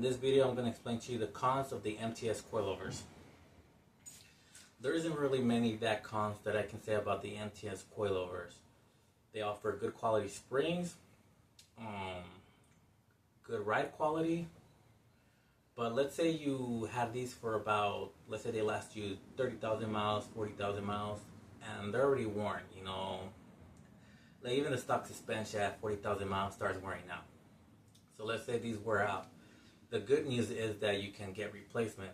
this video, I'm going to explain to you the cons of the MTS coilovers. There isn't really many cons that I can say about the MTS coilovers. They offer good quality springs, good ride quality. But let's say you have these for about, let's say they last you 30,000 miles, 40,000 miles, and they're already worn, you know. Like even the stock suspension at 40,000 miles starts wearing out. So let's say these wear out. The good news is that you can get replacement.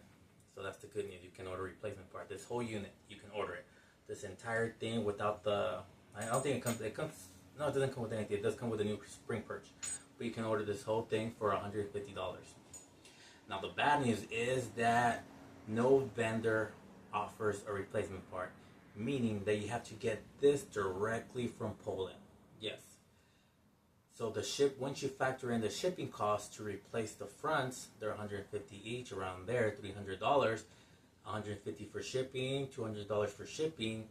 So that's the good news. You can order replacement part. This whole unit, you can order it. This entire thing without the, I don't think it comes, no, it doesn't come with anything. It does come with a new spring perch. But you can order this whole thing for $150. Now the bad news is that no vendor offers a replacement part. Meaning that you have to get this directly from Poland. Yes. So once you factor in the shipping costs to replace the fronts, they're $150 each, around there, $300, $150 for shipping, $200 for shipping.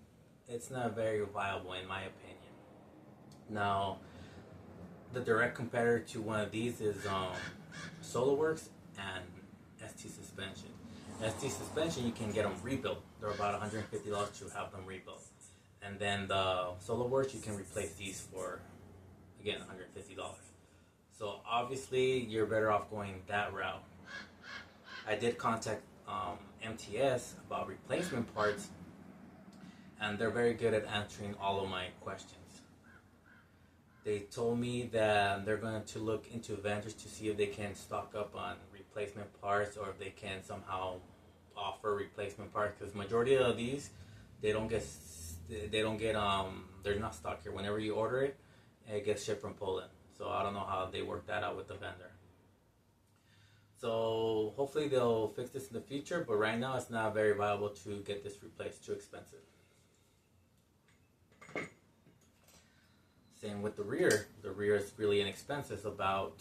It's not very viable in my opinion. Now, the direct competitor to one of these is SoloWorks and ST Suspension. ST Suspension, you can get them rebuilt. They're about $150 to have them rebuilt. And then the SoloWorks, you can replace these for, again, $150. So obviously, you're better off going that route. I did contact MTS about replacement parts, and they're very good at answering all of my questions. They told me that they're going to look into vendors to see if they can stock up on replacement parts or if they can somehow offer replacement parts, because majority of these they're not stock here. Whenever you order it, it gets shipped from Poland. So I don't know how they work that out with the vendor. So hopefully they'll fix this in the future, but right now it's not very viable to get this replaced. Too expensive. Same with the rear. The rear is really inexpensive. It's about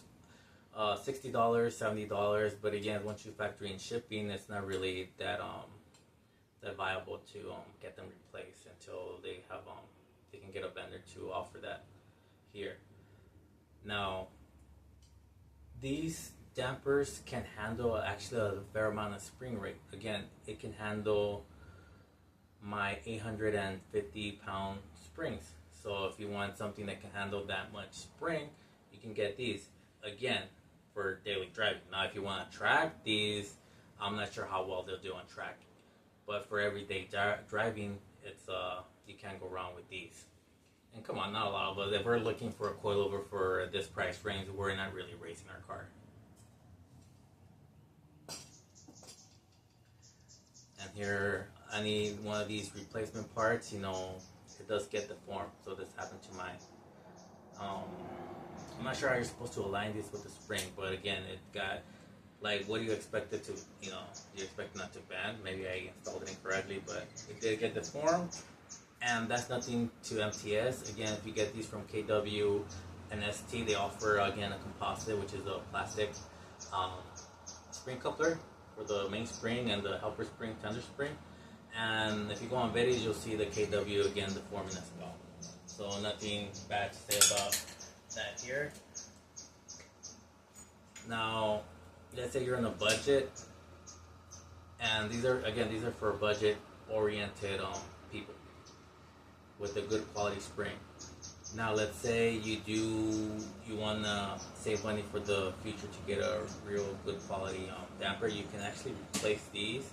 $60, $70. But again, once you factor in shipping, it's not really that viable to get them replaced until they can get a vendor to offer that here. Now, these dampers can handle actually a fair amount of spring rate. Again, it can handle my 850-pound springs. So if you want something that can handle that much spring, you can get these. Again, for daily driving. Now if you want to track these, I'm not sure how well they'll do on track. But for everyday driving, it's you can't go wrong with these. And come on, not a lot of us. If we're looking for a coilover for this price range, we're not really racing our car. And here, I need one of these replacement parts, you know. It does get deformed, so this happened to mine. I'm not sure how you're supposed to align this with the spring, but again, it got, like, what do you expect it to, you know, you expect it not to bend? Maybe I installed it incorrectly, but it did get deformed, and that's nothing to MTS. Again, if you get these from KW and ST, they offer, again, a composite, which is a plastic spring coupler for the main spring and the helper spring, tender spring. And if you go on videos, you'll see the KW again deforming as well. So nothing bad to say about that here. Now, let's say you're on a budget, and these are for budget-oriented people with a good quality spring. Now, let's say you want to save money for the future to get a real good quality damper. You can actually replace these.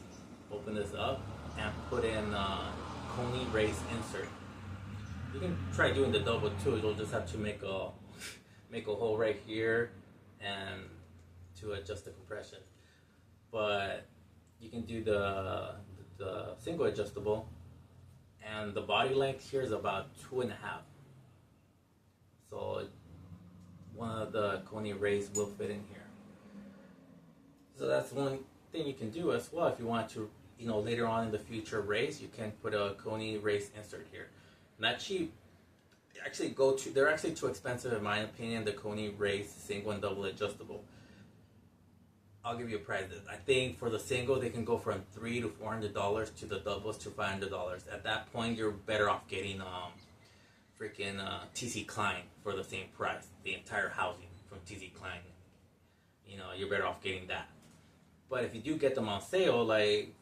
Open this up and put in Coney race insert. You can try doing the double too. You'll just have to make a hole right here and to adjust the compression. But you can do the single adjustable, and the body length here is about 2.5. So one of the Coney rays will fit in here. So that's one thing you can do as well. If you want to, you know, later on in the future race, you can put a Coney race insert here. Not cheap. They're actually too expensive in my opinion, the Coney race single and double adjustable. I'll give you a price. I think for the single they can go from $300 to $400 to the doubles to $500. At that point, you're better off getting freaking TC Klein for the same price, the entire housing from TC Klein. you know, you're better off getting that. But if you do get them on sale, like,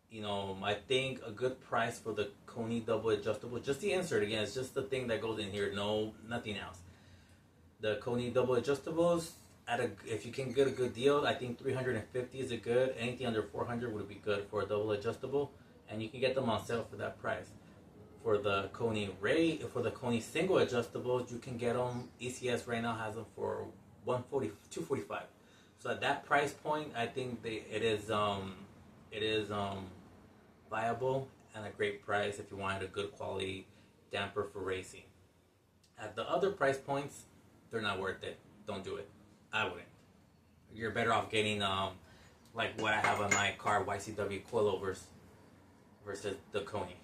you know, I think a good price for the Koni double adjustable, just the insert again, it's just the thing that goes in here, no, nothing else. The Koni double adjustables, if you can get a good deal, I think 350 is a good. Anything under 400 would be good for a double adjustable, and you can get them on sale for that price. For the Koni single adjustables, you can get them. ECS right now has them for 245. So at that price point, I think it is viable and a great price if you wanted a good quality damper for racing. At the other price points, they're not worth it. Don't do it. I wouldn't. You're better off getting like what I have on my car, YCW coilovers, versus the Koni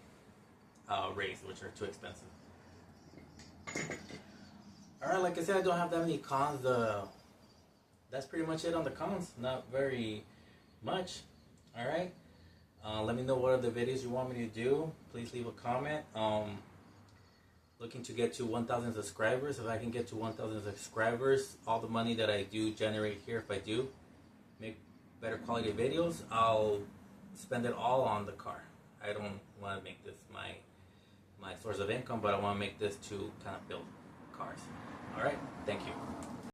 rays, which are too expensive. Alright, like I said, I don't have that many cons. That's pretty much it on the cons. Not very much. Alright. Let me know what other videos you want me to do. Please leave a comment. Looking to get to 1,000 subscribers. If I can get to 1,000 subscribers, all the money that I do generate here, if I do make better quality videos, I'll spend it all on the car. I don't want to make this my source of income, but I want to make this to kind of build cars. Alright, thank you.